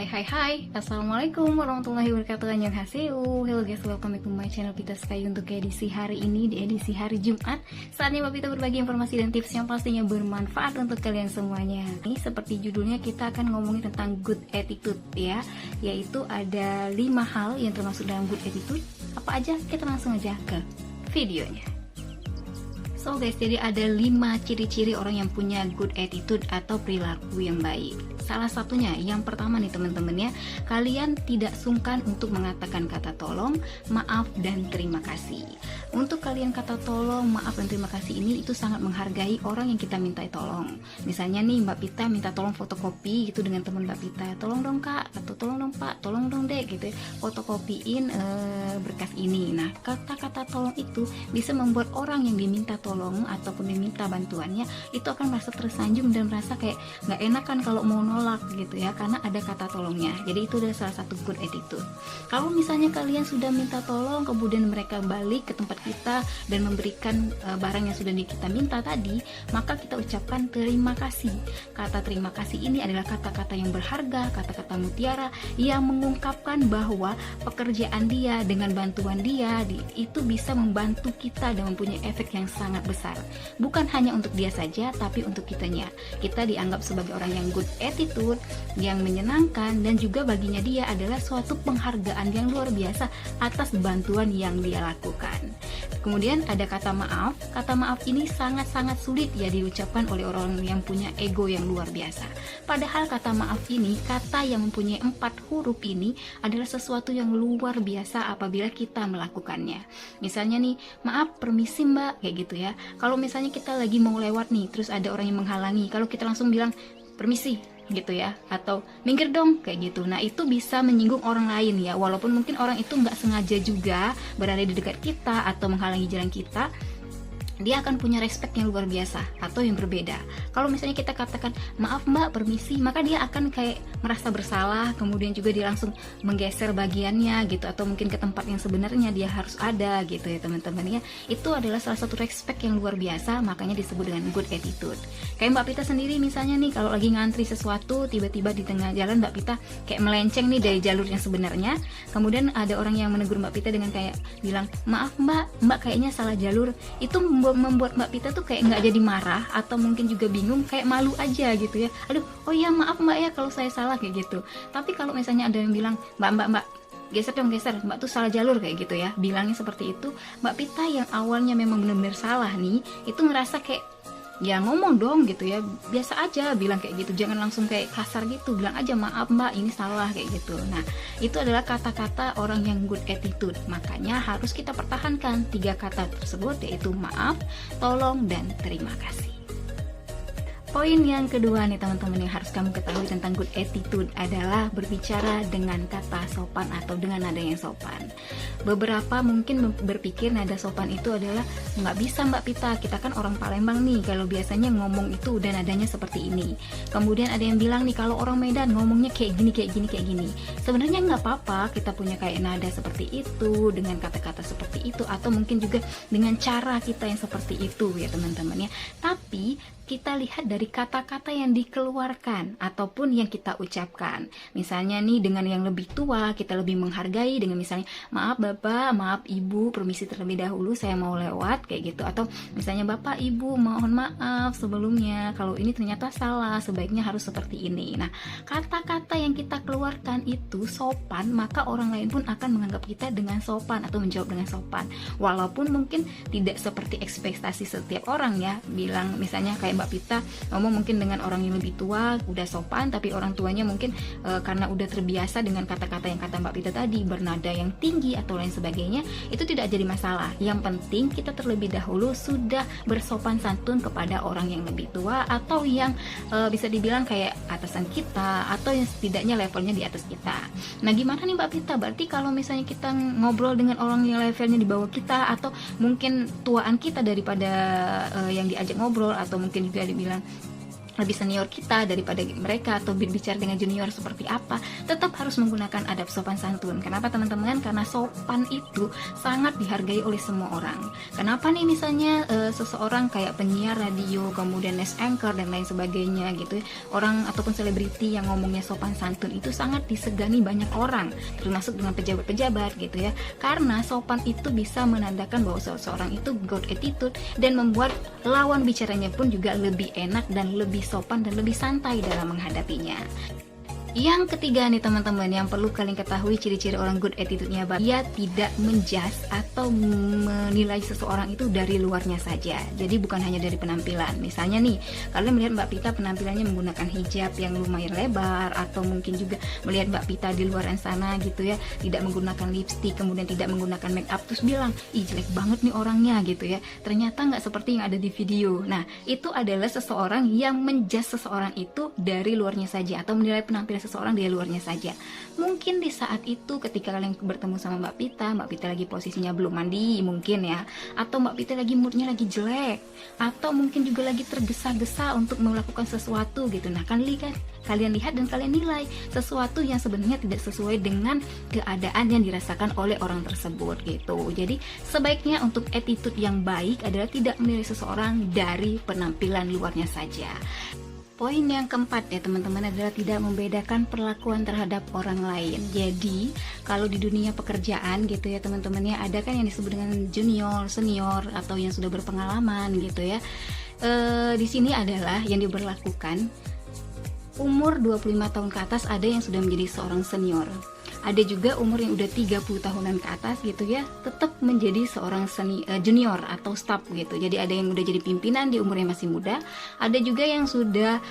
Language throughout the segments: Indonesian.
Hai, Assalamualaikum warahmatullahi wabarakatuh. Annyeonghaseyo. Hello guys, welcome back to my channel Pita Sky. Untuk edisi hari ini, di edisi hari Jumat, saatnya Mbak Pita berbagi informasi dan tips yang pastinya bermanfaat untuk kalian semuanya. Ini seperti judulnya, kita akan ngomongin tentang good attitude ya, yaitu ada 5 hal yang termasuk dalam good attitude. Apa aja? Kita langsung aja ke videonya. So guys, jadi ada 5 ciri-ciri orang yang punya good attitude atau perilaku yang baik. Salah satunya, yang pertama nih teman-teman ya, kalian tidak sungkan untuk mengatakan kata tolong, maaf, dan terima kasih. Untuk kalian kata tolong, maaf, dan terima kasih ini itu sangat menghargai orang yang kita minta tolong. Misalnya nih Mbak Pita minta tolong fotokopi gitu dengan teman Mbak Pita, tolong dong kak, atau tolong dong pak, tolong dong dek gitu ya, fotokopiin berkas ini. Nah, kata-kata tolong itu bisa membuat orang yang diminta tolong ataupun diminta bantuannya itu akan merasa tersanjung dan merasa kayak nggak enakan kalau mau nolak gitu ya, karena ada kata tolongnya. Jadi itu adalah salah satu good attitude. Kalau misalnya kalian sudah minta tolong, kemudian mereka balik ke tempat kita dan memberikan barang yang sudah kita minta tadi, maka kita ucapkan terima kasih. Kata terima kasih ini adalah kata-kata yang berharga, kata-kata mutiara yang mengungkapkan bahwa pekerjaan dia dengan bantuan dia itu bisa membantu kita dan mempunyai efek yang sangat besar. Bukan hanya untuk dia saja, tapi untuk kitanya. Kita dianggap sebagai orang yang good attitude, yang menyenangkan, dan juga baginya dia adalah suatu penghargaan yang luar biasa atas bantuan yang dia lakukan. Kemudian ada kata maaf. Kata maaf ini sangat-sangat sulit ya diucapkan oleh orang yang punya ego yang luar biasa. Padahal kata maaf ini, kata yang mempunyai 4 huruf ini adalah sesuatu yang luar biasa apabila kita melakukannya. Misalnya nih, maaf, permisi mbak, kayak gitu ya. Kalau misalnya kita lagi mau lewat nih, terus ada orang yang menghalangi, kalau kita langsung bilang permisi gitu ya, atau minggir dong kayak gitu. Nah, itu bisa menyinggung orang lain ya, walaupun mungkin orang itu nggak sengaja juga berada di dekat kita atau menghalangi jalan kita, dia akan punya respect yang luar biasa atau yang berbeda. Kalau misalnya kita katakan maaf mbak, permisi, maka dia akan kayak merasa bersalah, kemudian juga dia langsung menggeser bagiannya gitu, atau mungkin ke tempat yang sebenarnya dia harus ada gitu ya teman-teman ya. Itu adalah salah satu respect yang luar biasa, makanya disebut dengan good attitude. Kayak Mbak Pita sendiri misalnya nih, kalau lagi ngantri sesuatu, tiba-tiba di tengah jalan Mbak Pita kayak melenceng nih dari jalur yang sebenarnya, kemudian ada orang yang menegur Mbak Pita dengan kayak bilang maaf mbak kayaknya salah jalur. Itu membuat Mbak Pita tuh kayak nggak jadi marah atau mungkin juga bingung, kayak malu aja gitu ya. Aduh, oh iya maaf mbak ya kalau saya salah kayak gitu. Tapi kalau misalnya ada yang bilang mbak geser dong, geser, mbak tuh salah jalur kayak gitu ya, bilangnya seperti itu, Mbak Pita yang awalnya memang benar-benar salah nih, itu ngerasa kayak ya ngomong dong gitu ya, biasa aja bilang kayak gitu, jangan langsung kayak kasar gitu, bilang aja maaf mbak ini salah kayak gitu. Nah, itu adalah kata-kata orang yang good attitude, makanya harus kita pertahankan 3 kata tersebut, yaitu maaf, tolong, dan terima kasih. Poin yang kedua nih teman-teman yang harus kamu ketahui tentang good attitude adalah berbicara dengan kata sopan atau dengan nada yang sopan. Beberapa mungkin berpikir nada sopan itu adalah nggak bisa Mbak Pita, kita kan orang Palembang nih, kalau biasanya ngomong itu udah nadanya seperti ini. Kemudian ada yang bilang nih, kalau orang Medan ngomongnya kayak gini. Sebenarnya nggak apa-apa kita punya kayak nada seperti itu, dengan kata-kata seperti itu, atau mungkin juga dengan cara kita yang seperti itu ya teman-teman ya. Tapi kita lihat dari kata-kata yang dikeluarkan ataupun yang kita ucapkan. Misalnya nih, dengan yang lebih tua kita lebih menghargai dengan misalnya maaf bapak, maaf ibu, permisi terlebih dahulu saya mau lewat kayak gitu. Atau misalnya bapak ibu mohon maaf sebelumnya kalau ini ternyata salah, sebaiknya harus seperti ini. Nah, kata-kata yang kita keluarkan itu sopan, maka orang lain pun akan menganggap kita dengan sopan atau menjawab dengan sopan. Walaupun mungkin tidak seperti ekspektasi setiap orang ya, bilang misalnya kayak Mbak Pita ngomong mungkin dengan orang yang lebih tua udah sopan, tapi orang tuanya mungkin karena udah terbiasa dengan kata-kata yang kata Mbak Pita tadi bernada yang tinggi atau lain sebagainya, itu tidak jadi masalah. Yang penting kita terlebih dahulu sudah bersopan santun kepada orang yang lebih tua atau yang bisa dibilang kayak atasan kita atau yang setidaknya levelnya di atas kita. Nah, gimana nih Mbak Pita? Berarti kalau misalnya kita ngobrol dengan orang yang levelnya di bawah kita atau mungkin tuaan kita daripada yang diajak ngobrol, atau mungkin juga dibilang lebih senior kita daripada mereka, atau berbicara dengan junior seperti apa, tetap harus menggunakan adab sopan santun. Kenapa teman-teman? Karena sopan itu sangat dihargai oleh semua orang. Kenapa nih misalnya seseorang kayak penyiar radio, kemudian news anchor dan lain sebagainya gitu ya, orang ataupun selebriti yang ngomongnya sopan santun itu sangat disegani banyak orang, termasuk dengan pejabat-pejabat gitu ya, karena sopan itu bisa menandakan bahwa seseorang itu good attitude dan membuat lawan bicaranya pun juga lebih enak dan lebih sopan dan lebih santai dalam menghadapinya. Yang ketiga nih teman-teman, yang perlu kalian ketahui ciri-ciri orang good attitude-nya, dia tidak menjudge atau menilai seseorang itu dari luarnya saja. Jadi bukan hanya dari penampilan. Misalnya nih, kalian melihat Mbak Pita penampilannya menggunakan hijab yang lumayan lebar, atau mungkin juga melihat Mbak Pita di luar sana gitu ya, tidak menggunakan lipstick, kemudian tidak menggunakan make up, terus bilang, ih jelek banget nih orangnya gitu ya. Ternyata nggak seperti yang ada di video. Nah, itu adalah seseorang yang menjudge seseorang itu dari luarnya saja, atau menilai penampilan seseorang dari luarnya saja. Mungkin di saat itu ketika kalian bertemu sama Mbak Pita lagi posisinya belum mandi mungkin ya, atau Mbak Pita lagi moodnya lagi jelek, atau mungkin juga lagi tergesa-gesa untuk melakukan sesuatu gitu. Nah, kalian lihat dan kalian nilai sesuatu yang sebenarnya tidak sesuai dengan keadaan yang dirasakan oleh orang tersebut gitu. Jadi sebaiknya untuk attitude yang baik adalah tidak menilai seseorang dari penampilan luarnya saja. Poin yang keempat ya teman-teman adalah tidak membedakan perlakuan terhadap orang lain. Jadi kalau di dunia pekerjaan gitu ya teman-teman ya, ada kan yang disebut dengan junior, senior, atau yang sudah berpengalaman gitu ya. Di sini adalah yang diberlakukan umur 25 tahun ke atas ada yang sudah menjadi seorang senior. Ada juga umur yang udah 30 tahunan ke atas gitu ya, tetap menjadi seorang junior atau staff gitu. Jadi ada yang udah jadi pimpinan di umur yang masih muda, ada juga yang sudah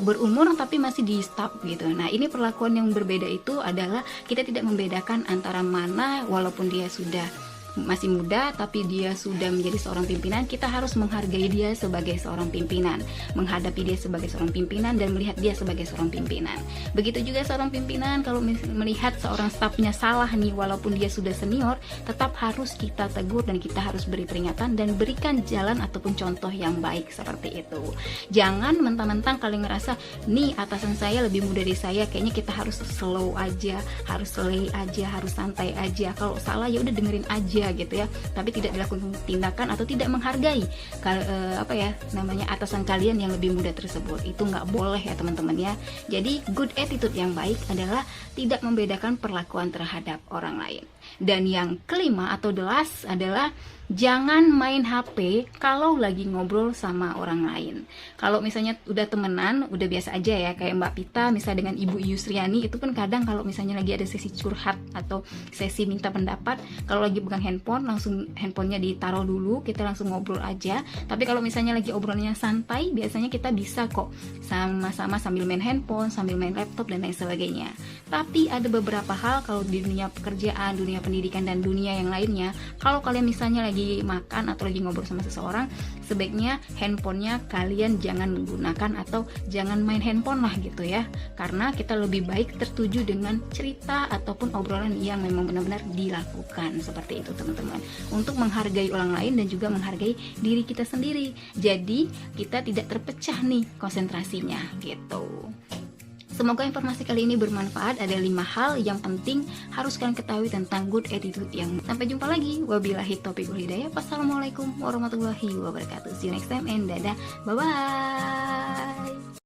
berumur tapi masih di staff gitu. Nah, ini perlakuan yang berbeda itu adalah kita tidak membedakan antara mana, walaupun dia sudah masih muda tapi dia sudah menjadi seorang pimpinan, kita harus menghargai dia sebagai seorang pimpinan, menghadapi dia sebagai seorang pimpinan dan melihat dia sebagai seorang pimpinan. Begitu juga seorang pimpinan kalau melihat seorang stafnya salah nih, walaupun dia sudah senior, tetap harus kita tegur dan kita harus beri peringatan dan berikan jalan ataupun contoh yang baik seperti itu. Jangan mentang-mentang kalian ngerasa nih atasan saya lebih muda dari saya, kayaknya kita harus slow aja, harus selei aja, harus santai aja, kalau salah ya udah dengerin aja gitu ya, tapi tidak dilakukan tindakan atau tidak menghargai atasan kalian yang lebih muda tersebut. Itu nggak boleh ya teman-teman ya. Jadi good attitude yang baik adalah tidak membedakan perlakuan terhadap orang lain. Dan yang kelima atau the last adalah jangan main HP kalau lagi ngobrol sama orang lain. Kalau misalnya udah temenan, udah biasa aja ya, kayak Mbak Pita misalnya dengan Ibu Yusriani, itu kan kadang kalau misalnya lagi ada sesi curhat atau sesi minta pendapat, kalau lagi pegang handphone, langsung handphonenya ditaruh dulu, kita langsung ngobrol aja. Tapi kalau misalnya lagi obrolannya santai, biasanya kita bisa kok sama-sama sambil main handphone, sambil main laptop dan lain sebagainya. Tapi ada beberapa hal kalau di dunia pekerjaan, dunia pendidikan dan dunia yang lainnya, kalau kalian misalnya lagi makan atau lagi ngobrol sama seseorang, sebaiknya handphonenya kalian jangan menggunakan atau jangan main handphone lah gitu ya, karena kita lebih baik tertuju dengan cerita ataupun obrolan yang memang benar-benar dilakukan seperti itu teman-teman, untuk menghargai orang lain dan juga menghargai diri kita sendiri. Jadi kita tidak terpecah nih konsentrasinya gitu. Semoga informasi kali ini bermanfaat. Ada 5 hal yang penting harus kalian ketahui tentang good attitude yang. Sampai jumpa lagi. Wabillahi taufiq wal hidayah. Wassalamualaikum warahmatullahi wabarakatuh. See you next time and dadah. Bye bye.